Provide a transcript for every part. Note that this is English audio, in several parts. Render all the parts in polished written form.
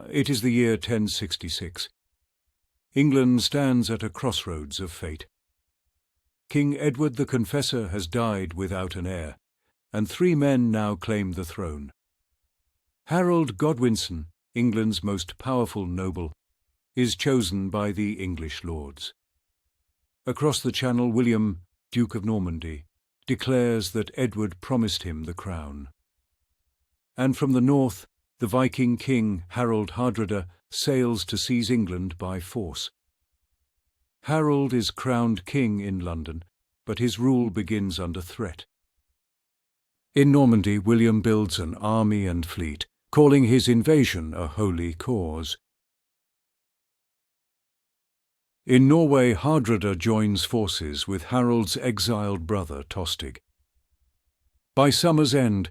It is the year 1066. England stands at a crossroads of fate. King Edward the Confessor has died without an heir, and 3 men now claim the throne. Harold Godwinson, England's most powerful noble, is chosen by the English lords. Across the Channel, William, Duke of Normandy, declares that Edward promised him the crown. And from the north, the Viking king Harold Hardrada sails to seize England by force. Harold is crowned king in London, but his rule begins under threat. In Normandy, William builds an army and fleet, calling his invasion a holy cause. In Norway, Hardrada joins forces with Harold's exiled brother Tostig. By summer's end,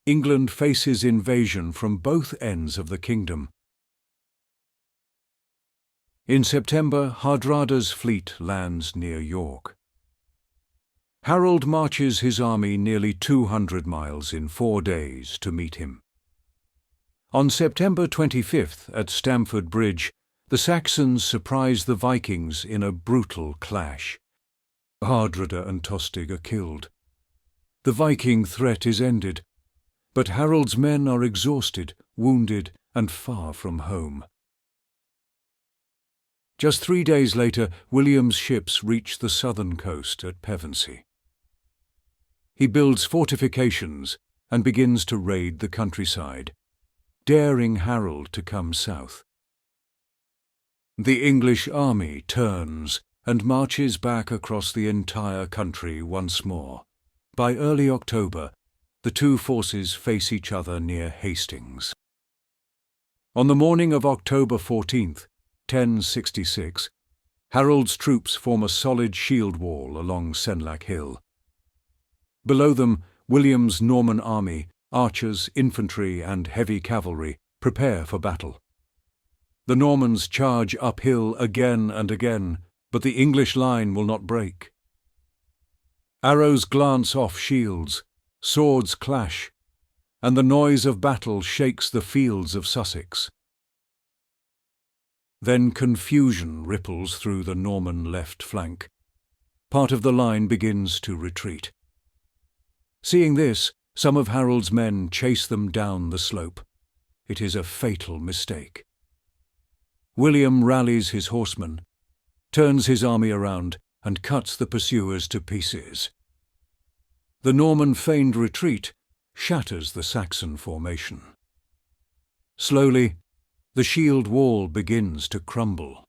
England faces invasion from both ends of the kingdom. In September, Hardrada's fleet lands near York. Harold marches his army nearly 200 miles in 4 days to meet him. On September 25th at Stamford Bridge, the Saxons surprise the Vikings in a brutal clash. Hardrada and Tostig are killed. The Viking threat is ended, but Harold's men are exhausted, wounded, and far from home. Just 3 days later, William's ships reach the southern coast at Pevensey. He builds fortifications and begins to raid the countryside, daring Harold to come south. The English army turns and marches back across the entire country once more. By early October, the 2 forces face each other near Hastings. On the morning of October 14th, 1066, Harold's troops form a solid shield wall along Senlac Hill. Below them, William's Norman army, archers, infantry, and heavy cavalry prepare for battle. The Normans charge uphill again and again, but the English line will not break. Arrows glance off shields, swords clash, and the noise of battle shakes the fields of Sussex. Then confusion ripples through the Norman left flank. Part of the line begins to retreat. Seeing this, some of Harold's men chase them down the slope. It is a fatal mistake. William rallies his horsemen, turns his army around, and cuts the pursuers to pieces. The Norman feigned retreat shatters the Saxon formation. Slowly, the shield wall begins to crumble.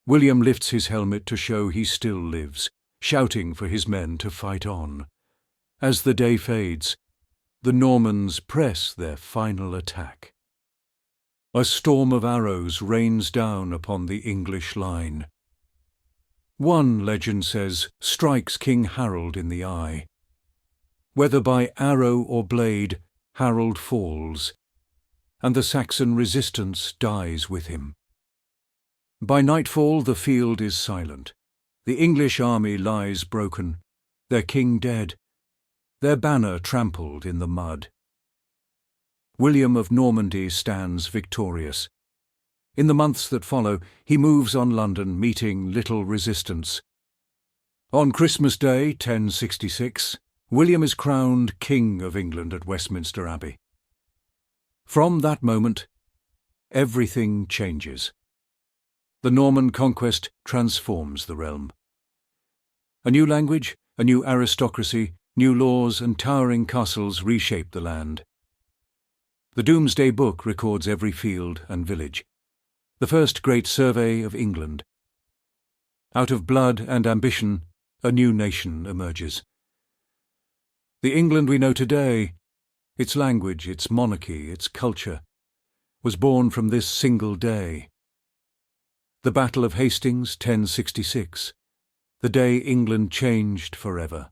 William lifts his helmet to show he still lives, shouting for his men to fight on. As the day fades, the Normans press their final attack. A storm of arrows rains down upon the English line. One, legend says, strikes King Harold in the eye. Whether by arrow or blade, Harold falls, and the Saxon resistance dies with him. By nightfall the field is silent. The English army lies broken, their king dead, their banner trampled in the mud. William of Normandy stands victorious. In the months that follow, he moves on London, meeting little resistance. On Christmas Day, 1066, William is crowned King of England at Westminster Abbey. From that moment, everything changes. The Norman Conquest transforms the realm. A new language, a new aristocracy, new laws and towering castles reshape the land. The Domesday Book records every field and village. The first great survey of England. Out of blood and ambition, a new nation emerges. The England we know today, its language, its monarchy, its culture, was born from this single day. The Battle of Hastings, 1066, the day England changed forever.